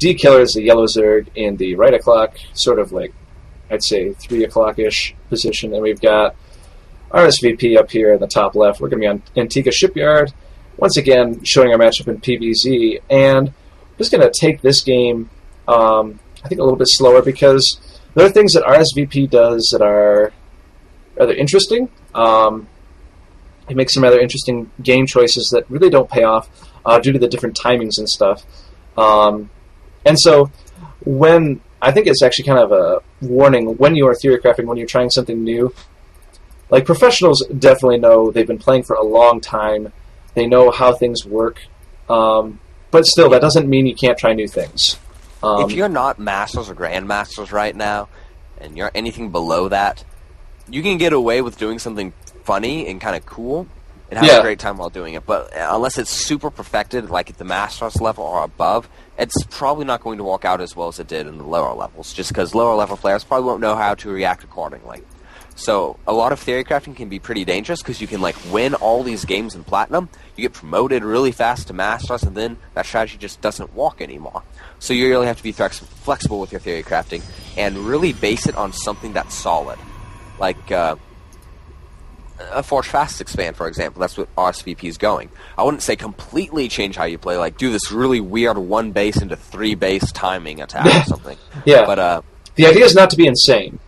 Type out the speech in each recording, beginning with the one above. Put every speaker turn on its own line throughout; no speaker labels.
D-Killer is the yellow Zerg in the right o'clock, sort of like, I'd say 3 o'clock-ish position. And we've got RSVP up here in the top left. We're going to be on Antigua Shipyard, once again showing our matchup in PvZ. And I'm just going to take this game, I think, a little bit slower because there are things that RSVP does that are rather interesting. He makes some rather interesting game choices that really don't pay off due to the different timings and stuff. And so when I think it's actually kind of a warning when you are theorycrafting, when you're trying something new. Like, professionals definitely know, they've been playing for a long time. They know how things work. But still, that doesn't mean you can't try new things.
If you're not Masters or Grandmasters right now, and you're anything below that, you can get away with doing something funny and kind of cool and have a great time while doing it. But unless it's super perfected, like at the Masters level or above, it's probably not going to work out as well as it did in the lower levels, just because lower level players probably won't know how to react accordingly. So a lot of theory crafting can be pretty dangerous because you can like win all these games in Platinum, you get promoted really fast to Masters, and then that strategy just doesn't walk anymore. So you really have to be flexible with your theory crafting and really base it on something that's solid. Like a Forge Fast expand, for example. That's what RSVP is going. I wouldn't say completely change how you play, like do this really weird 1 base into 3 base timing attack or something.
Yeah.
But
the idea is not to be insane.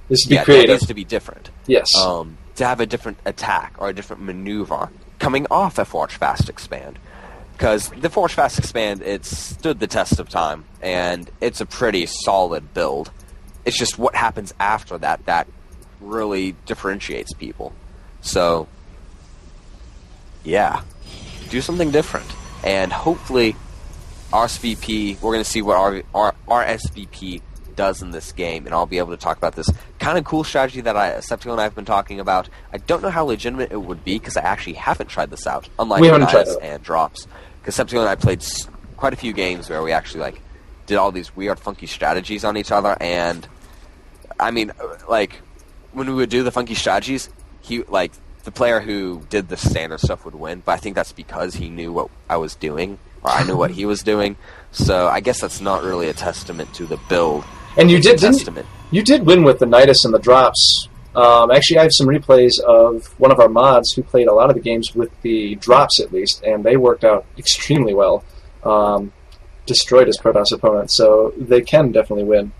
It's to be creative.
The idea is to be different.
Yes.
To have a different attack or a different maneuver coming off a Forge Fast expand. Because the Forge Fast expand, it stood the test of time, and it's a pretty solid build. It's just what happens after that really differentiates people. So, yeah. Do something different. And hopefully, RSVP, we're going to see what RSVP does in this game, and I'll be able to talk about this kind of cool strategy that Septical and I have been talking about. I don't know how legitimate it would be, because I actually haven't tried this out, unlike Guys and Drops. Because Septical and I played quite a few games where we actually like did all these weird, funky strategies on each other, and I mean, like, when we would do the funky strategies, the player who did the standard stuff would win, but I think that's because he knew what I was doing, or I knew what he was doing, so I guess that's not really a testament to the build.
And you did win with the Nidus and the Drops. Actually, I have some replays of one of our mods who played a lot of the games with the Drops, at least, and they worked out extremely well. Destroyed his Protoss opponent, so they can definitely win.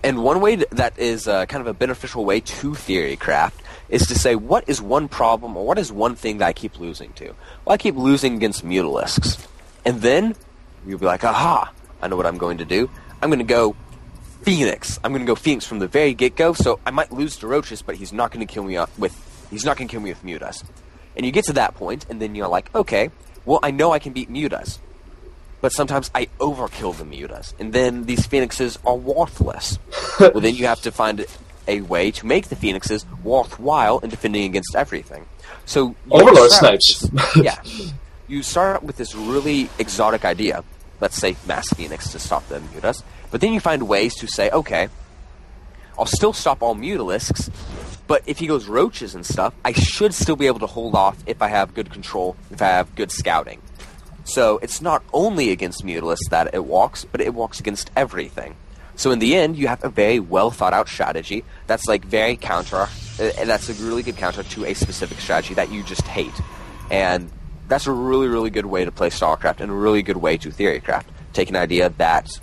And one way that is kind of a beneficial way to theory craft is to say, what is one problem, or what is one thing that I keep losing to? Well, I keep losing against Mutalisks. And then you'll be like, aha, I know what I'm going to do. I'm going to go Phoenix. I'm going to go Phoenix from the very get-go, so I might lose to Roaches, but he's not going to kill me with Mutas. And you get to that point, and then you're like, okay, well, I know I can beat Mutas. But sometimes I overkill the Mutas, and then these Phoenixes are worthless. Well, then you have to find a way to make the Phoenixes worthwhile in defending against everything. So
Overlord snipes.
You start with this really exotic idea. Let's say Mass Phoenix to stop the Mutas. But then you find ways to say, okay, I'll still stop all Mutalisks, but if he goes Roaches and stuff, I should still be able to hold off if I have good control, if I have good scouting. So it's not only against Mutalisks that it walks, but it walks against everything. So in the end, you have a very well thought out strategy that's like very that's a really good counter to a specific strategy that you just hate. And that's a really, really good way to play StarCraft, and a really good way to theorycraft. Take an idea that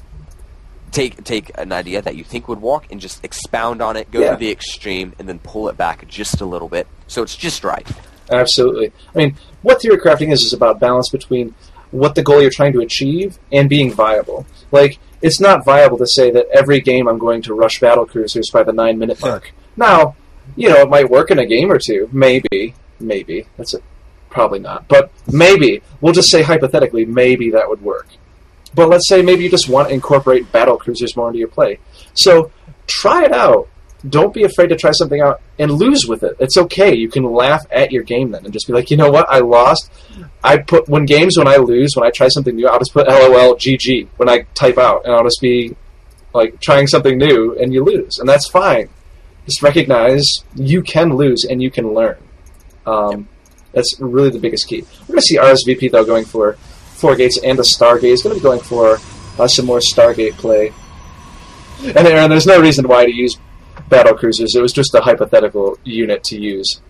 you think would walk and just expound on it, go to the extreme, and then pull it back just a little bit so it's just right.
Absolutely. I mean, what theory crafting is about balance between what the goal you're trying to achieve and being viable. Like, it's not viable to say that every game I'm going to rush battlecruisers by the 9-minute mark. Now, it might work in a game or two. Maybe. That's it. Probably not. But maybe. We'll just say hypothetically, maybe that would work. But let's say maybe you just want to incorporate battlecruisers more into your play. So, try it out. Don't be afraid to try something out and lose with it. It's okay. You can laugh at your game then and just be like, you know what? I lost. When I lose, when I try something new, I'll just put LOL GG when I type out, and I'll just be like trying something new, and you lose, and that's fine. Just recognize you can lose and you can learn. That's really the biggest key. We're going to see RSVP though going for 4 gates and a Stargate. He's going to be going for some more Stargate play. And there's no reason why to use battlecruisers. It was just a hypothetical unit to use.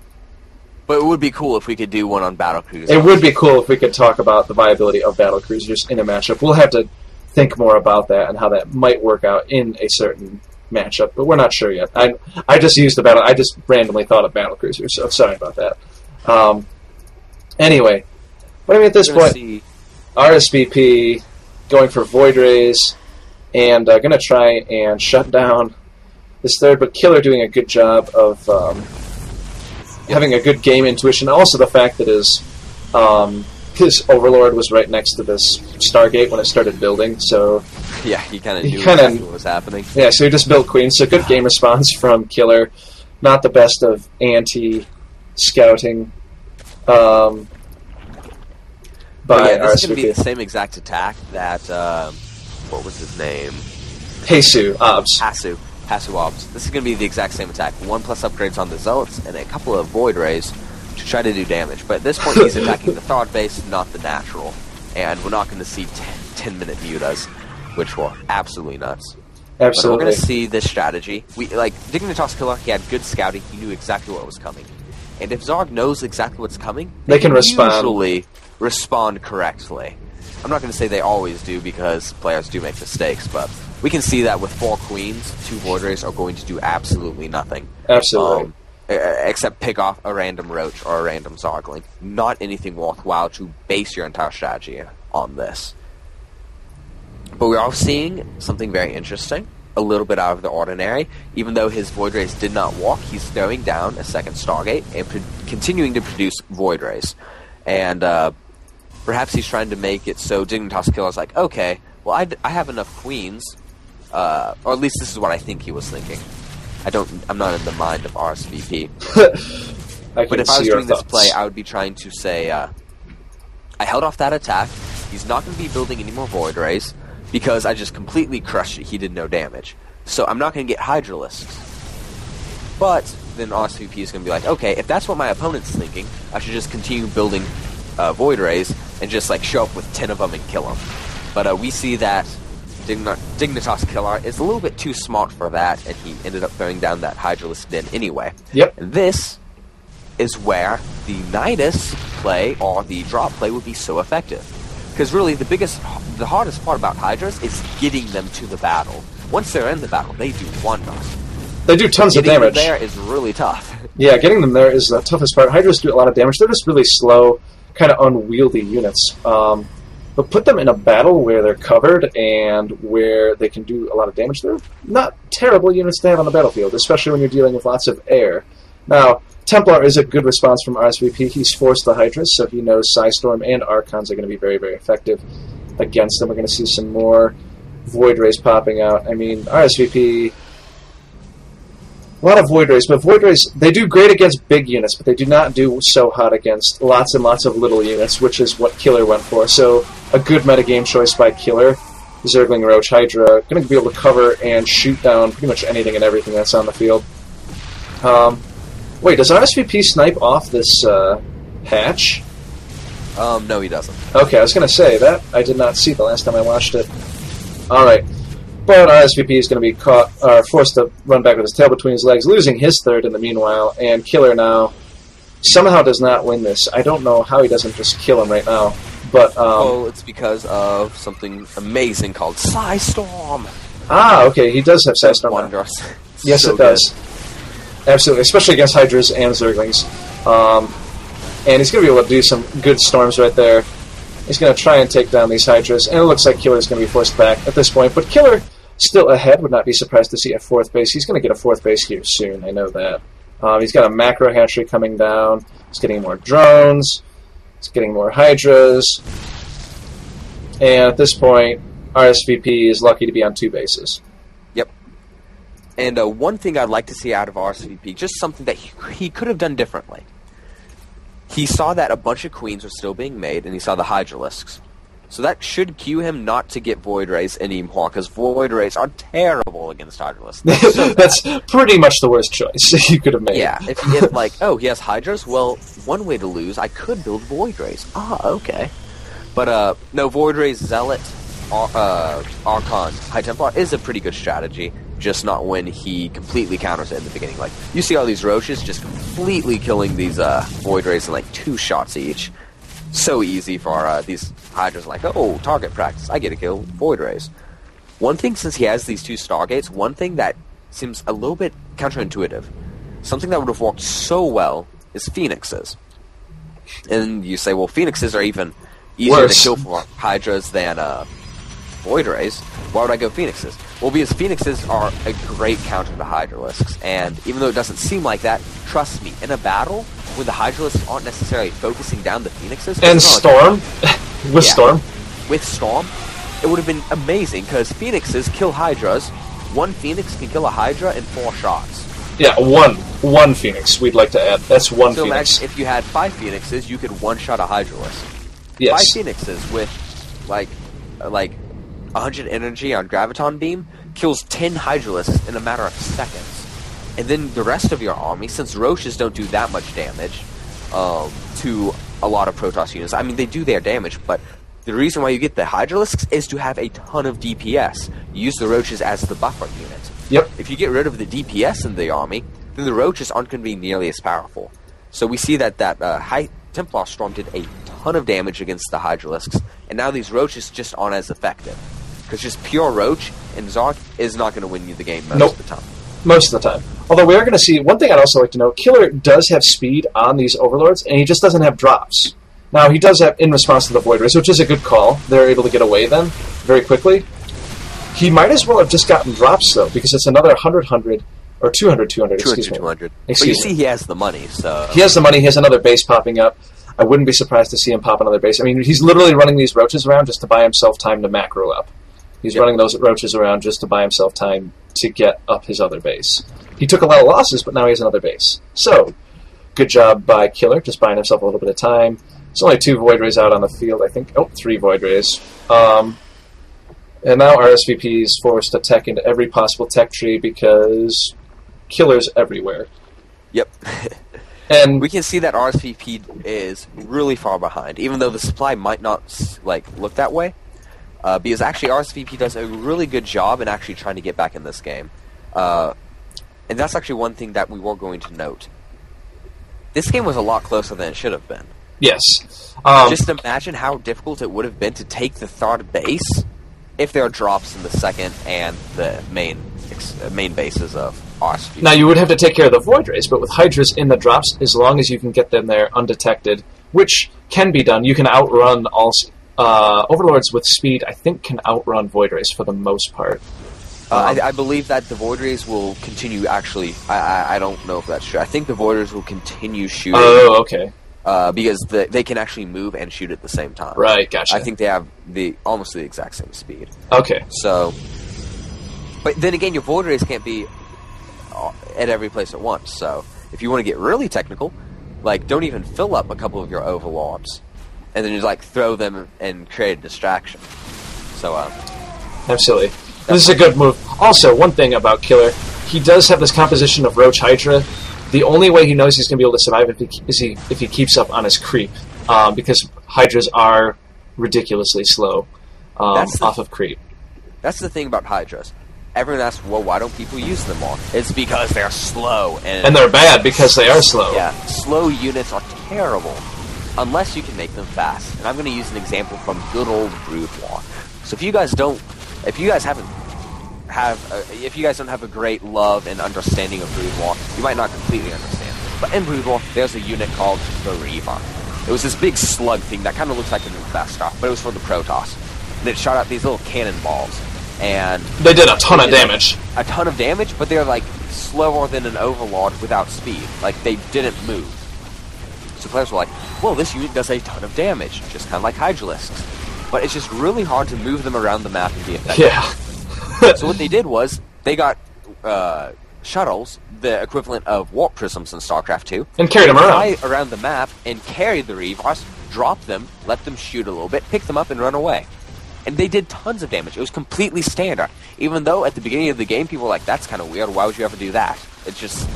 But it would be cool if we could do one on battlecruisers.
It would be cool if we could talk about the viability of battlecruisers in a matchup. We'll have to think more about that and how that might work out in a certain matchup, but we're not sure yet. I just used I just randomly thought of battlecruisers, so sorry about that. Anyway, but I mean at this point, RSVP going for Void Rays and going to try and shut down this third, but Killer doing a good job of having a good game intuition. Also, the fact that his Overlord was right next to this Stargate when it started building, so
yeah, he kind of knew exactly what was happening.
Yeah, so he just built Queens. So good game response from Killer. Not the best of anti-scouting. By
this is going to be the same exact attack that what was his name?
Hasu Obs.
Hasu Obs. This is going to be the exact same attack. 1+ upgrades on the Zealots and a couple of Void Rays to try to do damage. But at this point, he's attacking the Thought base, not the natural. And we're not going to see 10-minute mutas, which were absolutely nuts.
Absolutely.
But we're going to see this strategy. Dignitas Killer, he had good scouting. He knew exactly what was coming. And if Zog knows exactly what's coming,
they can
usually respond correctly. I'm not going to say they always do because players do make mistakes, but we can see that with 4 Queens, 2 Void Rays are going to do absolutely nothing.
Absolutely.
Except pick off a random Roach or a random Zogling. Not anything worthwhile to base your entire strategy on this. But we're all seeing something very interesting, a little bit out of the ordinary. Even though his Void Rays did not walk, he's throwing down a second Stargate and continuing to produce Void Rays. And perhaps he's trying to make it so Dignitas Killer's like, okay, well, I have enough Queens, or at least this is what I think he was thinking. I'm not in the mind of RSVP. But if I was doing this play, I would be trying to say, I held off that attack. He's not going to be building any more Void Rays because I just completely crushed it. He did no damage. So I'm not going to get Hydralisks. But then RSVP is going to be like, okay, if that's what my opponent's thinking, I should just continue building Void Rays and just show up with 10 of them and kill them. But we see that Dignitas Killer is a little bit too smart for that, and he ended up throwing down that Hydralisk Den anyway.
Yep.
And this is where the Nidus play, or the drop play, would be so effective. Because really, the hardest part about Hydras is getting them to the battle. Once they're in the battle, they do wonders.
They do tons of damage.
Getting them there is really tough.
Yeah, getting them there is the toughest part. Hydras do a lot of damage. They're just really slow, kind of unwieldy units. But put them in a battle where they're covered and where they can do a lot of damage. They're not terrible units to have on the battlefield, especially when you're dealing with lots of air. Now, Templar is a good response from RSVP. He's forced the Hydras, so he knows Psystorm and Archons are going to be very, very effective against them. We're going to see some more Void Rays popping out. I mean, RSVP... a lot of Void Rays, but Void Rays, they do great against big units, but they do not do so hot against lots and lots of little units, which is what Killer went for. So, a good metagame choice by Killer. Zergling, Roach, Hydra, going to be able to cover and shoot down pretty much anything and everything that's on the field. Wait, does RSVP snipe off this hatch?
No, he doesn't.
Okay, I was going to say, that I did not see the last time I watched it. Alright. But RSVP is going to be forced to run back with his tail between his legs, losing his third in the meanwhile, and Killer now somehow does not win this. I don't know how he doesn't just kill him right now, but...
it's because of something amazing called Psystorm!
Ah, okay, he does have Psystorm
Wondrous.
Yes, so it does. Good. Absolutely, especially against Hydras and Zerglings. And he's going to be able to do some good storms right there. He's going to try and take down these Hydras, and it looks like Killer's going to be forced back at this point, but Killer... still ahead, would not be surprised to see a 4th base. He's going to get a 4th base here soon, I know that. He's got a macro hatchery coming down. He's getting more drones. He's getting more Hydras. And at this point, RSVP is lucky to be on 2 bases.
Yep. And one thing I'd like to see out of RSVP, just something that he could have done differently. He saw that a bunch of Queens were still being made, and he saw the Hydralisks. So that should cue him not to get Void Rays anymore, because Void Rays are terrible against Hydralisks. So
that's pretty much the worst choice you could have made.
Yeah, if he has Hydras, well, one way to lose, I could build Void Rays. Ah, okay. But, no, Void Rays Zealot, Archon High Templar is a pretty good strategy, just not when he completely counters it in the beginning. Like, you see all these Roaches just completely killing these Void Rays in like 2 shots each. So easy for these Hydras, like, oh, target practice, I get to kill Void Rays. One thing, since he has these 2 Stargates, one thing that seems a little bit counterintuitive, something that would have worked so well, is Phoenixes. And you say, well, Phoenixes are even easier to kill for Hydras than Void Rays. Why would I go Phoenixes? Well, because Phoenixes are a great counter to Hydralisks, and even though it doesn't seem like that, trust me, in a battle where the Hydralisks aren't necessarily focusing down the Phoenixes...
And Storm? With Storm?
With Storm, it would have been amazing, because Phoenixes kill Hydras. 1 Phoenix can kill a Hydra in 4 shots.
Yeah, one Phoenix, we'd like to add. That's 1
so
Phoenix.
So imagine if you had 5 Phoenixes, you could one-shot a Hydralisk.
Yes.
5 Phoenixes with, like 100 energy on Graviton Beam kills 10 Hydralisks in a matter of seconds. And then the rest of your army, since Roaches don't do that much damage to a lot of Protoss units, I mean, they do their damage, but the reason why you get the Hydralisks is to have a ton of DPS. You use the Roaches as the buffer unit.
Yep.
If you get rid of the DPS in the army, then the Roaches aren't going to be nearly as powerful. So we see that High Templar Storm did a ton of damage against the Hydralisks, and now these Roaches just aren't as effective. Because just pure Roach and Zark is not going to win you the game most of the time.
Most of the time. Although we are going to see, one thing I'd also like to note, Killer does have speed on these Overlords, and he just doesn't have drops. Now, he does have in response to the Void Rays, which is a good call. They're able to get away then, very quickly. He might as well have just gotten drops, though, because it's another 100, or 200, excuse me.
200. But you see he has the money, so...
He has the money, he has another base popping up. I wouldn't be surprised to see him pop another base. I mean, he's literally running these Roaches around just to buy himself time to macro up. He's running those Roaches around just to buy himself time to get up his other base. He took a lot of losses, but now he has another base. So, good job by Killer, just buying himself a little bit of time. There's only 2 Void Rays out on the field, I think. Oh, 3 Void Rays. And now RSVP is forced to tech into every possible tech tree because Killer's everywhere.
Yep. And we can see that RSVP is really far behind, even though the supply might not look that way. Because actually RSVP does a really good job in actually trying to get back in this game. And that's actually one thing that we were going to note. This game was a lot closer than it should have been.
Yes.
Just imagine how difficult it would have been to take the third base if there are drops in the second and the main bases of RSVP.
Now, you would have to take care of the Void Rays, but with Hydras in the drops, as long as you can get them there undetected, which can be done, you can outrun all... Overlords with speed, I think, can outrun Void Rays for the most part.
I believe that the Void Rays will continue, actually. I don't know if that's true. I think the Void Rays will continue shooting.
Oh, okay.
Because they can actually move and shoot at the same time.
Right, gotcha.
I think they have almost the exact same speed.
Okay.
So, but then again, your Void Rays can't be at every place at once. So, if you want to get really technical, don't even fill up a couple of your Overlords, and then just throw them and create a distraction. So,
absolutely. This is a good move. Also, one thing about Killer, he does have this composition of Roach Hydra. The only way he knows he's going to be able to survive if he keeps up on his creep, because Hydras are ridiculously slow off of creep.
That's the thing about Hydras. Everyone asks, well, why don't people use them more? It's because they're slow. And
they're bad because they are slow.
Yeah, slow units are terrible, unless you can make them fast. And I'm going to use an example from good old Brood War. So if you guys don't have a great love and understanding of Brood War, you might not completely understand this. But in Brood War, there's a unit called the Reaver. It was this big slug thing that kind of looks like an Infestor, but it was for the Protoss. And it shot out these little cannonballs. And
they did a ton of damage.
A ton of damage, but they're slower than an Overlord without speed. They didn't move. So players were like, well, this unit does a ton of damage, just kind of like Hydralisks. But it's just really hard to move them around the map and be effective.
Yeah.
So what they did was, they got shuttles, the equivalent of warp prisms in StarCraft 2.
And carried them around
the map, and carried the Reavers, dropped them, let them shoot a little bit, pick them up, and run away. And they did tons of damage. It was completely standard. Even though at the beginning of the game, people were like, that's kind of weird, why would you ever do that? It's just,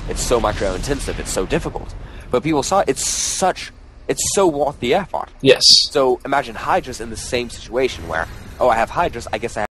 it's so micro-intensive, it's so difficult. But people saw it's so worth the effort.
Yes.
So imagine Hydra's in the same situation where Oh, I have Hydras. I guess I